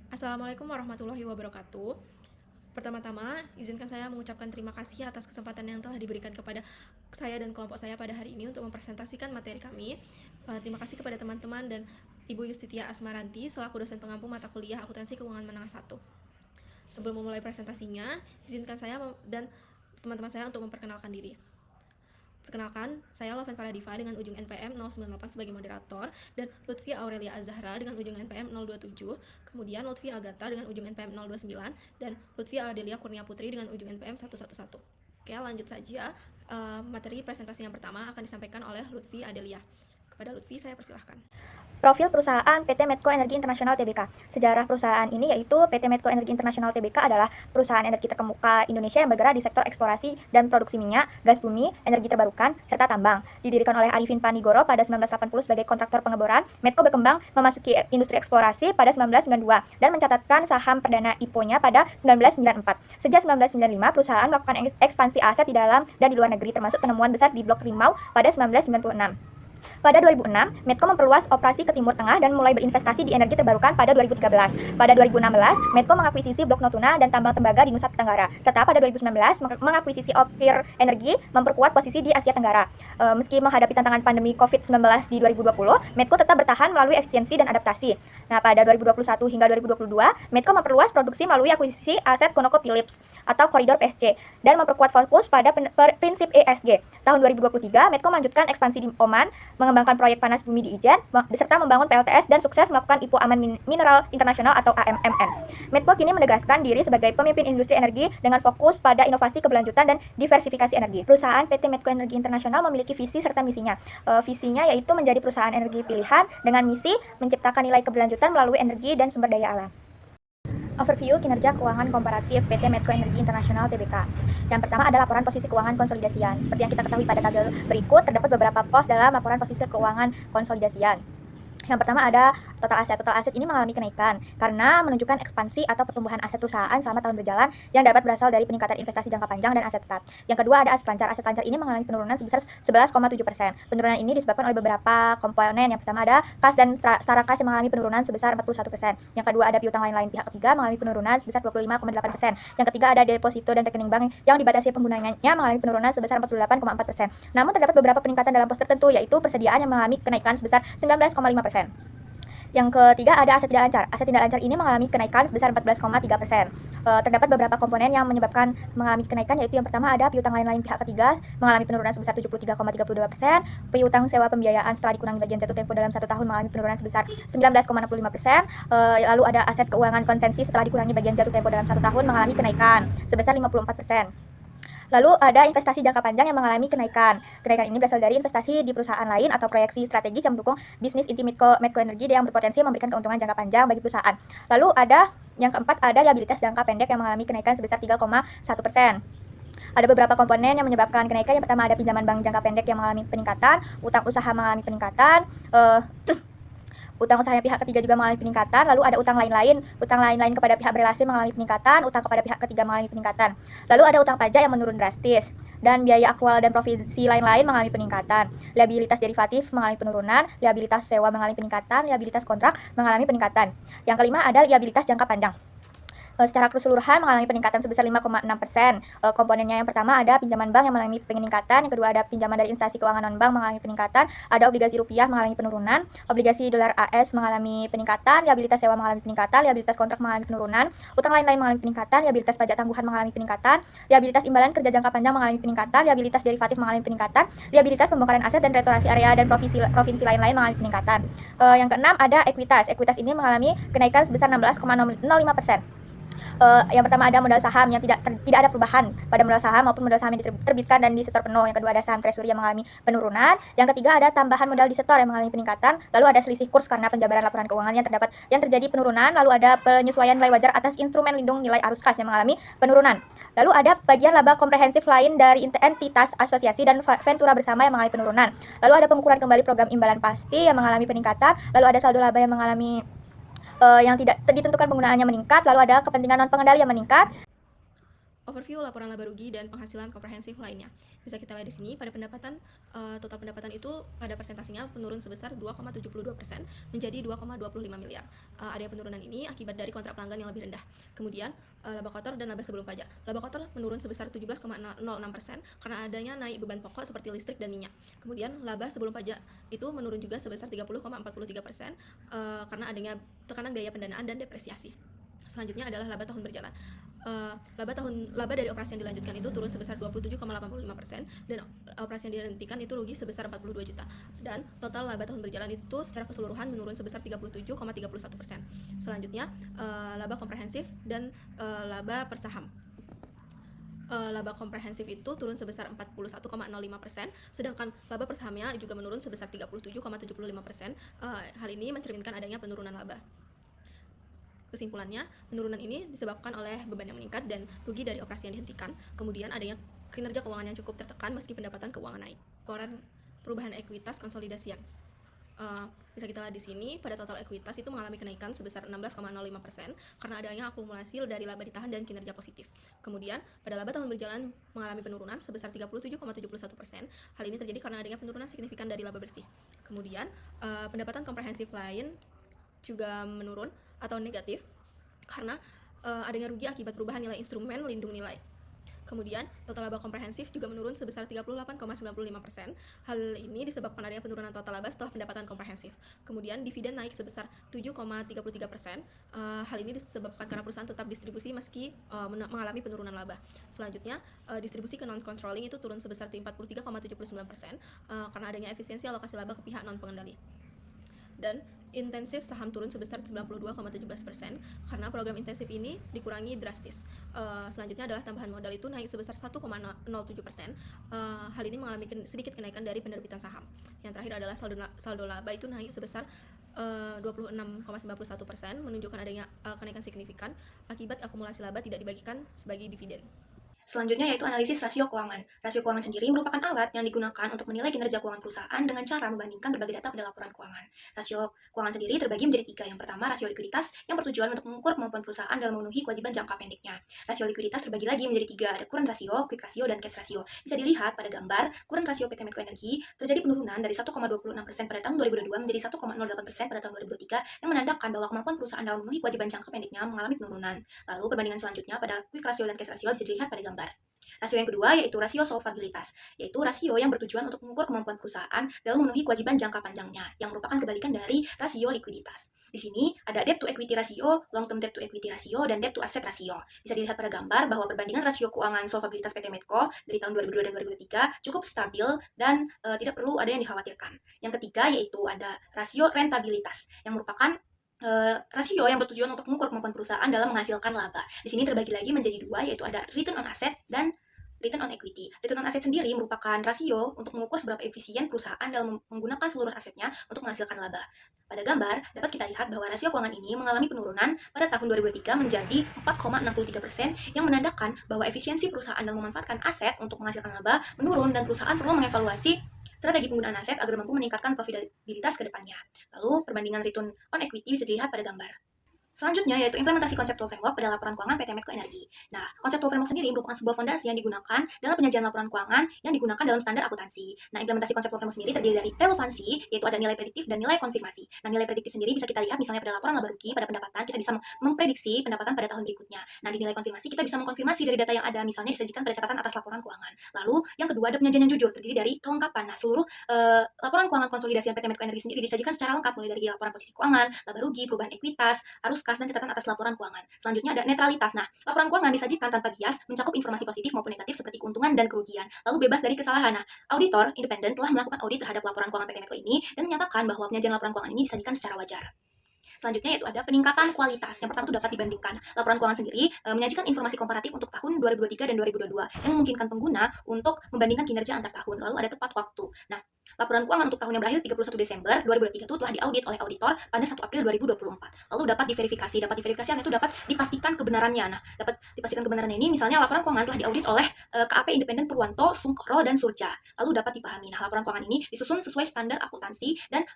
Assalamualaikum warahmatullahi wabarakatuh. Pertama-tama, izinkan saya mengucapkan terima kasih atas kesempatan yang telah diberikan kepada saya dan kelompok saya pada hari ini untuk mempresentasikan materi kami. Terima kasih kepada teman-teman dan Ibu Yustitia Asmaranti selaku dosen pengampu mata kuliah Akuntansi Keuangan Menengah 1. Sebelum memulai presentasinya, izinkan saya dan teman-teman saya untuk memperkenalkan diri. Perkenalkan, saya Loven Faradiva dengan ujung NPM 098 sebagai moderator, dan Lutfi Aurelia Azahra dengan ujung NPM 027, kemudian Lutfi Agatha dengan ujung NPM 029, dan Lutfi Adelia Kurnia Putri dengan ujung NPM 111. Oke, lanjut saja. Materi presentasi yang pertama akan disampaikan oleh Lutfi Adelia. Kepada Lutfi, saya persilahkan. Profil perusahaan PT Medco Energi Internasional Tbk. Sejarah perusahaan ini yaitu PT Medco Energi Internasional Tbk adalah perusahaan energi terkemuka Indonesia yang bergerak di sektor eksplorasi dan produksi minyak, gas bumi, energi terbarukan, serta tambang. Didirikan oleh Arifin Panigoro pada 1980 sebagai kontraktor pengeboran, Medco berkembang memasuki industri eksplorasi pada 1992 dan mencatatkan saham perdana IPO-nya pada 1994. Sejak 1995, perusahaan melakukan ekspansi aset di dalam dan di luar negeri termasuk penemuan besar di Blok Rimau pada 1996. Pada 2006, Medco memperluas operasi ke Timur Tengah dan mulai berinvestasi di energi terbarukan pada 2013. Pada 2016, Medco mengakuisisi Blok Natuna dan tambang tembaga di Nusa Tenggara, serta pada 2019 mengakuisisi Ophir Energy memperkuat posisi di Asia Tenggara. Meski menghadapi tantangan pandemi COVID-19 di 2020, Medco tetap bertahan melalui efisiensi dan adaptasi. Nah, pada 2021 hingga 2022, Medco memperluas produksi melalui akuisisi aset ConocoPhillips atau koridor PSC dan memperkuat fokus pada prinsip ESG. Tahun 2023, Medco melanjutkan ekspansi di Oman, mengembangkan proyek panas bumi di Ijen, serta membangun PLTS dan sukses melakukan IPO Aman Mineral Internasional atau AMMN. Medco kini menegaskan diri sebagai pemimpin industri energi dengan fokus pada inovasi keberlanjutan dan diversifikasi energi. Perusahaan PT Medco Energi Internasional memiliki visi serta misinya. Visinya yaitu menjadi perusahaan energi pilihan dengan misi menciptakan nilai keberlanjutan melalui energi dan sumber daya alam. Overview kinerja keuangan komparatif PT Medco Energi Internasional Tbk. Yang pertama ada laporan posisi keuangan konsolidasian. Seperti yang kita ketahui pada tabel berikut, terdapat beberapa pos dalam laporan posisi keuangan konsolidasian. Yang pertama ada total aset. Total aset ini mengalami kenaikan karena menunjukkan ekspansi atau pertumbuhan aset perusahaan selama tahun berjalan yang dapat berasal dari peningkatan investasi jangka panjang dan aset tetap. Yang kedua ada aset lancar. Aset lancar ini mengalami penurunan sebesar 11,7%. Penurunan ini disebabkan oleh beberapa komponen. Yang pertama ada kas dan setara kas yang mengalami penurunan sebesar 41%. Yang kedua ada piutang lain-lain pihak ketiga mengalami penurunan sebesar 25,8%. Yang ketiga ada deposito dan rekening bank yang dibatasi penggunaannya mengalami penurunan sebesar 48,4%. Namun terdapat beberapa peningkatan dalam pos tertentu, yaitu persediaan yang mengalami kenaikan sebesar 19,5%. Yang ketiga ada aset tidak lancar. Aset tidak lancar ini mengalami kenaikan sebesar 14,3%. Terdapat beberapa komponen yang menyebabkan mengalami kenaikan, yaitu yang pertama ada piutang lain-lain pihak ketiga mengalami penurunan sebesar 73,32%, piutang sewa pembiayaan setelah dikurangi bagian jatuh tempo dalam 1 tahun mengalami penurunan sebesar 19,65%, lalu ada aset keuangan konsensi setelah dikurangi bagian jatuh tempo dalam 1 tahun mengalami kenaikan sebesar 54%. Lalu ada investasi jangka panjang yang mengalami kenaikan. Kenaikan ini berasal dari investasi di perusahaan lain atau proyeksi strategis yang mendukung bisnis inti Medco Energi yang berpotensi memberikan keuntungan jangka panjang bagi perusahaan. Lalu ada yang keempat ada liabilitas jangka pendek yang mengalami kenaikan sebesar 3,1%. Ada beberapa komponen yang menyebabkan kenaikan. Yang pertama ada pinjaman bank jangka pendek yang mengalami peningkatan, utang usaha mengalami peningkatan, utang usaha pihak ketiga juga mengalami peningkatan. Lalu ada utang lain-lain kepada pihak berelasi mengalami peningkatan, utang kepada pihak ketiga mengalami peningkatan. Lalu ada utang pajak yang menurun drastis, dan biaya aktual dan provisi lain-lain mengalami peningkatan. Liabilitas derivatif mengalami penurunan, liabilitas sewa mengalami peningkatan, liabilitas kontrak mengalami peningkatan. Yang kelima ada liabilitas jangka panjang. Secara keseluruhan mengalami peningkatan sebesar 5,6%. Komponennya yang pertama ada pinjaman bank yang mengalami peningkatan, yang kedua ada pinjaman dari instansi keuangan non-bank mengalami peningkatan, ada obligasi rupiah mengalami penurunan, obligasi dolar AS mengalami peningkatan, liabilitas sewa mengalami peningkatan, liabilitas kontrak mengalami penurunan, utang lain-lain mengalami peningkatan, liabilitas pajak tangguhan mengalami peningkatan, liabilitas imbalan kerja jangka panjang mengalami peningkatan, liabilitas derivatif mengalami peningkatan, liabilitas pembongkaran aset dan restorasi area dan provinsi lain-lain mengalami peningkatan. Yang keenam ada ekuitas. Ekuitas ini mengalami kenaikan sebesar 16,05%. Yang pertama ada modal saham yang tidak ada perubahan pada modal saham maupun modal saham yang diterbitkan dan disetor penuh. Yang kedua ada saham treasury yang mengalami penurunan. Yang ketiga ada tambahan modal disetor yang mengalami peningkatan. Lalu ada selisih kurs karena penjabaran laporan keuangan yang terjadi penurunan. Lalu ada penyesuaian nilai wajar atas instrumen lindung nilai arus kas yang mengalami penurunan. Lalu ada bagian laba komprehensif lain dari entitas asosiasi dan ventura bersama yang mengalami penurunan. Lalu ada pengukuran kembali program imbalan pasti yang mengalami peningkatan. Lalu ada saldo laba yang mengalami yang tidak ditentukan penggunaannya meningkat. Lalu ada kepentingan non pengendali yang meningkat. overview laporan laba rugi dan penghasilan komprehensif lainnya. Bisa kita lihat di sini pada pendapatan total pendapatan itu pada persentasinya menurun sebesar 2,72% menjadi 2,25 miliar. Adanya penurunan ini akibat dari kontrak pelanggan yang lebih rendah. Kemudian laba kotor dan laba sebelum pajak. Laba kotor menurun sebesar 17,06% karena adanya naik beban pokok seperti listrik dan minyak. Kemudian laba sebelum pajak itu menurun juga sebesar 30,43% karena adanya tekanan biaya pendanaan dan depresiasi. Selanjutnya adalah laba tahun berjalan. Laba dari operasi yang dilanjutkan itu turun sebesar 27,85% dan operasi yang dihentikan itu rugi sebesar 42 juta. Dan total laba tahun berjalan itu secara keseluruhan menurun sebesar 37,31%. Selanjutnya laba komprehensif dan laba per saham. Laba komprehensif itu turun sebesar 41,05%, sedangkan laba per sahamnya juga menurun sebesar 37,75%. Hal ini mencerminkan adanya penurunan laba. Kesimpulannya, penurunan ini disebabkan oleh beban yang meningkat dan rugi dari operasi yang dihentikan, kemudian adanya kinerja keuangan yang cukup tertekan meski pendapatan keuangan naik. Laporan perubahan ekuitas konsolidasian. Bisa kita lihat di sini, pada total ekuitas itu mengalami kenaikan sebesar 16,05% karena adanya akumulasi dari laba ditahan dan kinerja positif. Kemudian, pada laba tahun berjalan mengalami penurunan sebesar 37,71%. Hal ini terjadi karena adanya penurunan signifikan dari laba bersih. Kemudian, pendapatan komprehensif lain juga menurun atau negatif karena adanya rugi akibat perubahan nilai instrumen lindung nilai. Kemudian, total laba komprehensif juga menurun sebesar 38,95%. Hal ini disebabkan adanya penurunan total laba setelah pendapatan komprehensif. Kemudian, dividen naik sebesar 7,33%. Hal ini disebabkan karena perusahaan tetap distribusi meski mengalami penurunan laba. Selanjutnya, distribusi ke non-controlling itu turun sebesar 43,79% karena adanya efisiensi alokasi laba ke pihak non-pengendali. Dan intensif saham turun sebesar 92,17% karena program intensif ini dikurangi drastis. Selanjutnya adalah tambahan modal itu naik sebesar 1,07%. Hal ini mengalami sedikit kenaikan dari penerbitan saham. Yang terakhir adalah saldo laba itu naik sebesar 26,91%, menunjukkan adanya kenaikan signifikan akibat akumulasi laba tidak dibagikan sebagai dividen. Selanjutnya yaitu analisis rasio keuangan. Rasio keuangan sendiri merupakan alat yang digunakan untuk menilai kinerja keuangan perusahaan dengan cara membandingkan berbagai data pada laporan keuangan. Rasio keuangan sendiri terbagi menjadi 3. Yang pertama, rasio likuiditas yang bertujuan untuk mengukur kemampuan perusahaan dalam memenuhi kewajiban jangka pendeknya. Rasio likuiditas terbagi lagi menjadi 3, ada current rasio, quick rasio, dan cash rasio. Bisa dilihat pada gambar, current rasio PT Medco Energi terjadi penurunan dari 1,26% pada tahun 2022 menjadi 1,08% pada tahun 2023 yang menandakan bahwa kemampuan perusahaan dalam memenuhi kewajiban jangka pendeknya mengalami penurunan. Lalu perbandingan selanjutnya pada quick rasio dan cash rasio bisa dilihat pada gambar. Rasio yang kedua yaitu rasio solvabilitas, yaitu rasio yang bertujuan untuk mengukur kemampuan perusahaan dalam memenuhi kewajiban jangka panjangnya, yang merupakan kebalikan dari rasio likuiditas. Di sini ada debt to equity rasio, long term debt to equity rasio, dan debt to asset rasio. Bisa dilihat pada gambar bahwa perbandingan rasio keuangan solvabilitas PT Medco dari tahun 2002 dan 2023 cukup stabil dan tidak perlu ada yang dikhawatirkan. Yang ketiga yaitu ada rasio rentabilitas, yang merupakan rasio yang bertujuan untuk mengukur kemampuan perusahaan dalam menghasilkan laba. Di sini terbagi lagi menjadi 2, yaitu ada return on asset dan return on equity. Return on asset sendiri merupakan rasio untuk mengukur seberapa efisien perusahaan dalam menggunakan seluruh asetnya untuk menghasilkan laba. Pada gambar, dapat kita lihat bahwa rasio keuangan ini mengalami penurunan pada tahun 2023 menjadi 4,63%, yang menandakan bahwa efisiensi perusahaan dalam memanfaatkan aset untuk menghasilkan laba menurun dan perusahaan perlu mengevaluasi strategi penggunaan aset agar mampu meningkatkan profitabilitas ke depannya. Lalu, perbandingan return on equity bisa dilihat pada gambar. Selanjutnya yaitu implementasi conceptual framework pada laporan keuangan PT Medco Energi. Nah, conceptual framework sendiri merupakan sebuah fondasi yang digunakan dalam penyajian laporan keuangan yang digunakan dalam standar akuntansi. Nah, implementasi conceptual framework sendiri terdiri dari relevansi, yaitu ada nilai prediktif dan nilai konfirmasi. Nah, nilai prediktif sendiri bisa kita lihat misalnya pada laporan laba rugi, pada pendapatan kita bisa memprediksi pendapatan pada tahun berikutnya. Nah, di nilai konfirmasi kita bisa mengkonfirmasi dari data yang ada, misalnya disajikan pada catatan atas laporan keuangan. Lalu, yang kedua ada penyajian yang jujur, terdiri dari kelengkapan. Nah, seluruh laporan keuangan konsolidasi PT Medco Energi sendiri disajikan secara lengkap, mulai dari laporan posisi keuangan, laba rugi, perubahan ekuitas, arus kas, dan catatan atas laporan keuangan. Selanjutnya ada netralitas. Nah, laporan keuangan disajikan tanpa bias, mencakup informasi positif maupun negatif seperti keuntungan dan kerugian, lalu bebas dari kesalahan. Nah, auditor independen telah melakukan audit terhadap laporan keuangan PT Medco ini dan menyatakan bahwa penyajian laporan keuangan ini disajikan secara wajar. Selanjutnya yaitu ada peningkatan kualitas. Yang pertama itu dapat dibandingkan. Laporan keuangan sendiri menyajikan informasi komparatif untuk tahun 2023 dan 2022 yang memungkinkan pengguna untuk membandingkan kinerja antar tahun. Lalu ada tepat waktu. Nah, Laporan keuangan untuk tahun yang berakhir 31 Desember 2023 itu telah diaudit oleh auditor pada 1 April 2024. Lalu dapat diverifikasi artinya itu dapat dipastikan kebenarannya. Nah, dapat dipastikan kebenarannya ini misalnya laporan keuangan telah diaudit oleh KAP Independen Purwanto, Sungkoro, dan Surja. Lalu dapat dipahami. Nah, laporan keuangan ini disusun sesuai standar akuntansi dan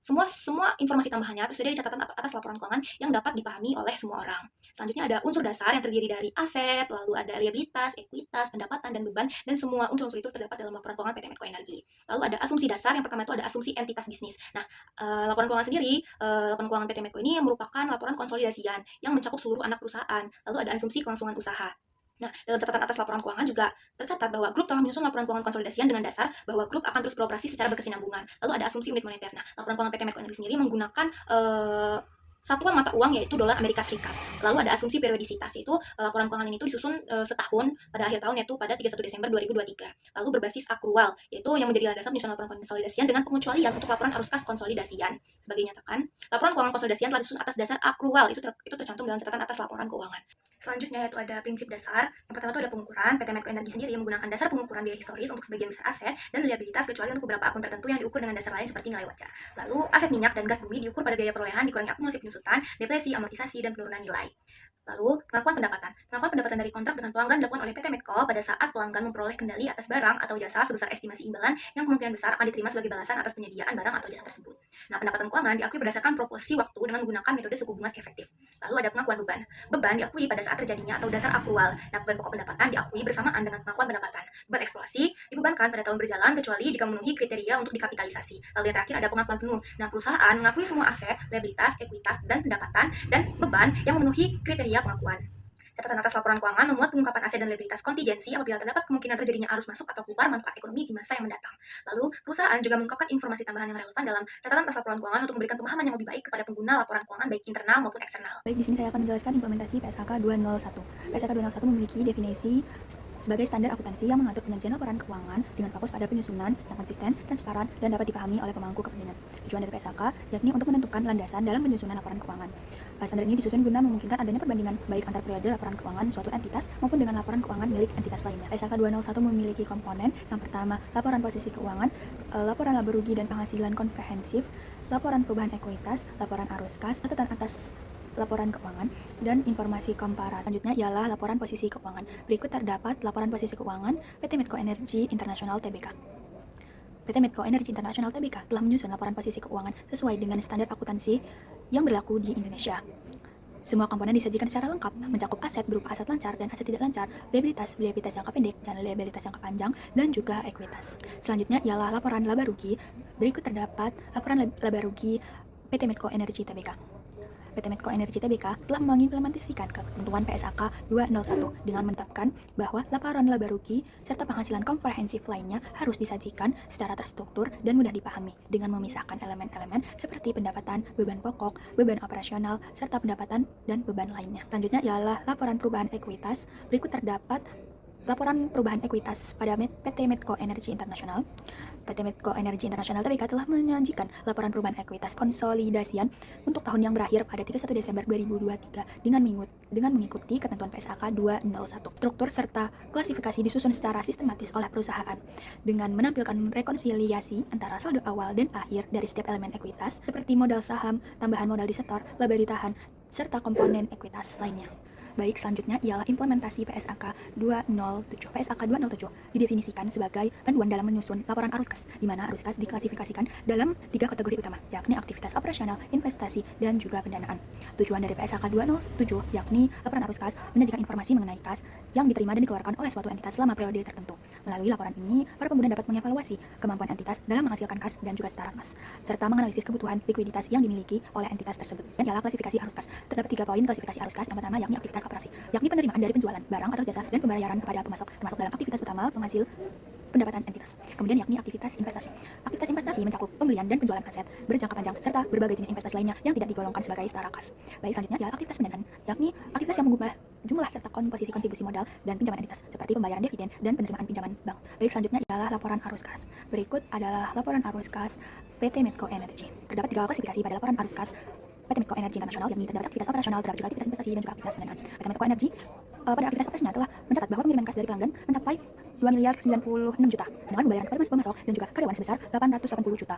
semua informasi tambahannya tersedia di catatan atas laporan keuangan yang dapat dipahami oleh semua orang. Selanjutnya ada unsur dasar yang terdiri dari aset, lalu ada liabilitas, ekuitas, pendapatan, dan beban, dan semua unsur-unsur itu terdapat dalam laporan keuangan PT Medco Energi. Lalu ada asumsi dasar, yang pertama itu ada asumsi entitas bisnis. Nah, laporan keuangan sendiri, laporan keuangan PT Medco ini merupakan laporan konsolidasian yang mencakup seluruh anak perusahaan. Lalu ada asumsi kelangsungan usaha. Nah, dalam catatan atas laporan keuangan juga tercatat bahwa grup telah menyusun laporan keuangan konsolidasian dengan dasar bahwa grup akan terus beroperasi secara berkesinambungan. Lalu ada asumsi unit moneter. Nah, laporan keuangan PT Medco Energi sendiri menggunakan satuan mata uang yaitu dolar Amerika Serikat. Lalu ada asumsi periodisitas, yaitu laporan keuangan ini disusun setahun pada akhir tahun, yaitu pada 31 Desember 2023. Lalu berbasis akrual, yaitu yang menjadi landasan penyusunan laporan konsolidasian dengan pengecualian untuk laporan arus kas konsolidasian. Sebagai dinyatakan, laporan keuangan konsolidasian telah disusun atas dasar akrual, itu tercantum dalam catatan atas laporan keuangan. Selanjutnya yaitu ada prinsip dasar. Yang pertama itu ada pengukuran. PT Medco Energi sendiri menggunakan dasar pengukuran biaya historis untuk sebagian besar aset dan liabilitas, kecuali untuk beberapa akun tertentu yang diukur dengan dasar lain seperti nilai wajar. Lalu aset minyak dan gas bumi diukur pada biaya perolehan dikurangi akumulasi penyusutan, depresi, amortisasi, dan penurunan nilai. Lalu, pengakuan pendapatan. Pengakuan pendapatan dari kontrak dengan pelanggan dilakukan oleh PT Medco pada saat pelanggan memperoleh kendali atas barang atau jasa sebesar estimasi imbalan yang kemungkinan besar akan diterima sebagai balasan atas penyediaan barang atau jasa tersebut. Nah, pendapatan keuangan diakui berdasarkan proporsi waktu dengan menggunakan metode suku bunga efektif. Lalu ada pengakuan beban. Beban diakui pada saat terjadinya atau dasar akrual. Nah, beban pokok pendapatan diakui bersamaan dengan pengakuan pendapatan. Beban eksplorasi dibebankan pada tahun berjalan kecuali jika memenuhi kriteria untuk dikapitalisasi. Lalu yang terakhir ada pengakuan penuh. Nah, perusahaan mengakui semua aset, liabilitas, ekuitas, dan pendapatan dan beban yang memenuhi kriteria pengakuan. Catatan atas laporan keuangan memuat pengungkapan aset dan liabilitas kontingensi apabila terdapat kemungkinan terjadinya arus masuk atau keluar manfaat ekonomi di masa yang mendatang. Lalu, perusahaan juga mengungkapkan informasi tambahan yang relevan dalam catatan atas laporan keuangan untuk memberikan pemahaman yang lebih baik kepada pengguna laporan keuangan baik internal maupun eksternal. Baik, di sini saya akan menjelaskan implementasi PSAK 201. PSAK 201 memiliki definisi sebagai standar akuntansi yang mengatur penyajian laporan keuangan dengan fokus pada penyusunan yang konsisten, transparan, dan dapat dipahami oleh pemangku kepentingan. Tujuan dari PSAK yakni untuk menentukan landasan dalam penyusunan laporan keuangan. Standar ini disusun guna memungkinkan adanya perbandingan baik antar periode laporan keuangan suatu entitas maupun dengan laporan keuangan milik entitas lainnya. PSAK 201 memiliki komponen yang pertama, laporan posisi keuangan, laporan laba rugi dan penghasilan komprehensif, laporan perubahan ekuitas, laporan arus kas, catatan atas laporan keuangan, dan informasi komparatif. Selanjutnya ialah laporan posisi keuangan. Berikut terdapat laporan posisi keuangan PT Medco Energi International Tbk. PT Medco Energi International Tbk telah menyusun laporan posisi keuangan sesuai dengan standar akuntansi yang berlaku di Indonesia. Semua komponen disajikan secara lengkap, mencakup aset berupa aset lancar dan aset tidak lancar, liabilitas jangka pendek dan liabilitas jangka panjang, dan juga ekuitas. Selanjutnya ialah laporan laba rugi. Berikut terdapat laporan laba rugi PT Medco Energi Tbk. PT Medco Energi Tbk telah mengimplementasikan ketentuan PSAK 201 dengan menetapkan bahwa laporan laba rugi serta penghasilan komprehensif lainnya harus disajikan secara terstruktur dan mudah dipahami dengan memisahkan elemen-elemen seperti pendapatan, beban pokok, beban operasional, serta pendapatan dan beban lainnya. Selanjutnya ialah laporan perubahan ekuitas. Berikut terdapat laporan perubahan ekuitas pada PT Medco Energi Internasional. PT Medco Energi Internasional Tbk telah menyajikan laporan perubahan ekuitas konsolidasian untuk tahun yang berakhir pada 31 Desember 2023 dengan mengikuti ketentuan PSAK 201. Struktur serta klasifikasi disusun secara sistematis oleh perusahaan dengan menampilkan rekonsiliasi antara saldo awal dan akhir dari setiap elemen ekuitas seperti modal saham, tambahan modal disetor, laba ditahan, serta komponen ekuitas lainnya. Baik, selanjutnya ialah implementasi PSAK 207. PSAK 207 didefinisikan sebagai panduan dalam menyusun laporan arus kas, di mana arus kas diklasifikasikan dalam 3 kategori utama, yakni aktivitas operasional, investasi, dan juga pendanaan. Tujuan dari PSAK 207 yakni laporan arus kas menyajikan informasi mengenai kas yang diterima dan dikeluarkan oleh suatu entitas selama periode tertentu. Melalui laporan ini, para pengguna dapat mengevaluasi kemampuan entitas dalam menghasilkan kas dan juga setara kas, serta menganalisis kebutuhan likuiditas yang dimiliki oleh entitas tersebut. Dan ialah klasifikasi arus kas. Terdapat 3 poin klasifikasi arus kas. Yang pertama yakni aktivitas operasi, yakni penerimaan dari penjualan barang atau jasa dan pembayaran kepada pemasok, termasuk dalam aktivitas utama penghasil pendapatan entitas. Kemudian yakni aktivitas investasi. Aktivitas investasi mencakup pembelian dan penjualan aset berjangka panjang serta berbagai jenis investasi lainnya yang tidak digolongkan sebagai setara kas. Baik, selanjutnya ialah aktivitas pendanaan, yakni aktivitas yang mengubah jumlah serta komposisi kontribusi modal dan pinjaman entitas seperti pembayaran dividen dan penerimaan pinjaman bank. Baik, selanjutnya ialah laporan arus kas. Berikut adalah laporan arus kas PT Medco Energi. Terdapat 3 klasifikasi pada laporan arus kas PT Medco Energi Internasional, yakni terdapat aktivitas operasional, terdapat juga aktivitas investasi dan juga aktivitas pendanaan. PT Medco Energi pada aktivitas operasional telah mencatat bahwa pengiriman kas dari pelanggan mencapai 2.096.000.000, sedangkan pembayaran kepada pemasok dan juga karyawan sebesar 880 juta.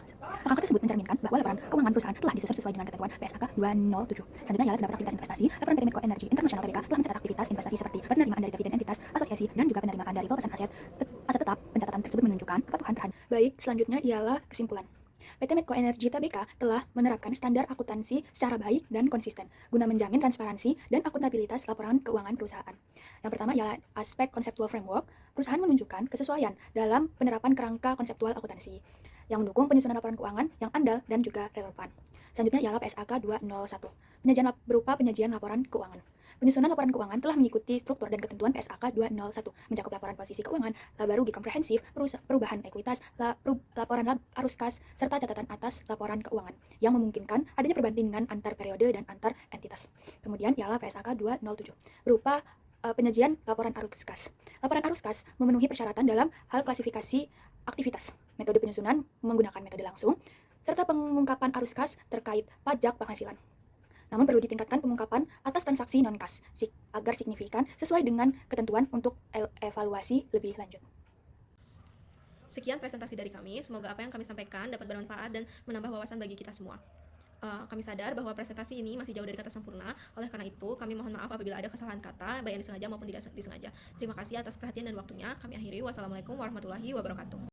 Angka tersebut mencerminkan bahwa laporan keuangan perusahaan telah disusun sesuai dengan ketentuan PSAK 207. Selanjutnya ialah terdapat aktivitas investasi. Laporan PT Medco Energi International Tbk telah mencatat aktivitas investasi seperti penerimaan dari dividen entitas, asosiasi, dan juga penerimaan dari pelepasan aset tetap. Pencatatan tersebut menunjukkan kepatuhan terhadap. Baik, selanjutnya ialah kesimpulan. PT Medco Energi Tbk telah menerapkan standar akuntansi secara baik dan konsisten guna menjamin transparansi dan akuntabilitas laporan keuangan perusahaan. Yang pertama ialah aspek konseptual framework. Perusahaan menunjukkan kesesuaian dalam penerapan kerangka konseptual akuntansi yang mendukung penyusunan laporan keuangan yang andal dan juga relevan. Selanjutnya ialah PSAK 201. Penyajian berupa penyajian laporan keuangan. Penyusunan laporan keuangan telah mengikuti struktur dan ketentuan PSAK 201, mencakup laporan posisi keuangan, laba rugi komprehensif, perubahan ekuitas, laporan arus kas, serta catatan atas laporan keuangan yang memungkinkan adanya perbandingan antar periode dan antar entitas. Kemudian ialah PSAK 207, berupa penyajian laporan arus kas. Laporan arus kas memenuhi persyaratan dalam hal klasifikasi aktivitas, metode penyusunan menggunakan metode langsung, serta pengungkapan arus kas terkait pajak penghasilan. Namun perlu ditingkatkan pengungkapan atas transaksi non-kas agar signifikan sesuai dengan ketentuan untuk evaluasi lebih lanjut. Sekian presentasi dari kami, semoga apa yang kami sampaikan dapat bermanfaat dan menambah wawasan bagi kita semua. Kami sadar bahwa presentasi ini masih jauh dari kata sempurna, oleh karena itu kami mohon maaf apabila ada kesalahan kata, baik yang disengaja maupun tidak disengaja. Terima kasih atas perhatian dan waktunya, kami akhiri. Wassalamualaikum warahmatullahi wabarakatuh.